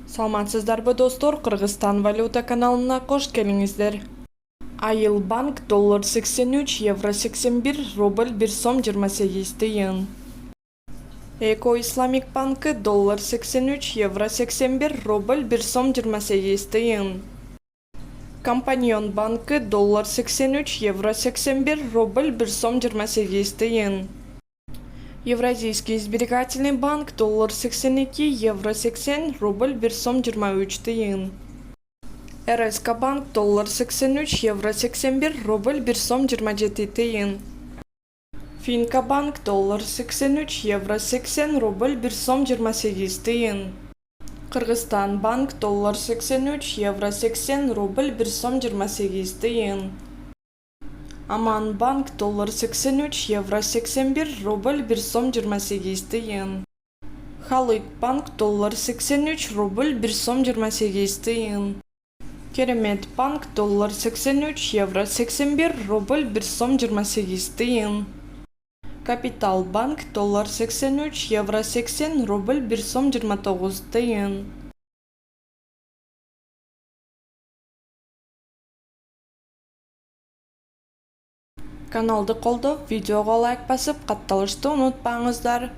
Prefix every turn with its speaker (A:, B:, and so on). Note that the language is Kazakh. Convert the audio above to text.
A: Саламатсыздарбы достор, Кыргызстан валюта каналына кош келиңиздер. Айыл банк доллар 83, евро 81, рубль 1 сом 28 тыйын. Эко Исламик банкы доллар 83, евро 81, рубль 1 сом 28 тыйын. Компаньон банкы доллар 83, евро 81, рубль 1 сом 28 тыйын. Евразийский сберегательный банк доллар 82, евро 80, рубль 1 сом 23 тыйын. РСК банк доллар 83, евро 81, рубль 1 сом 27 тыйын. Финка банк доллар 83, евро 80, рубль 1 сом 28 тыйын. Кыргызстан банк доллар 83, евро 80, рубль 1 сом 28 тыйын. Аман банк доллар 83, евро 81, рубль 1 сом 28 тыйын. Халык банк доллар 83, рубль 1 сом 28 тыйын. Керемет банк доллар 83, евро 81, рубль 1 сом 28 тыйын. Капитал банк доллар 83, евро 80, рубль 1 сом 29 тыйын. Каналды колдоп, видеого лайк басып, катталышты унутпаңыздар.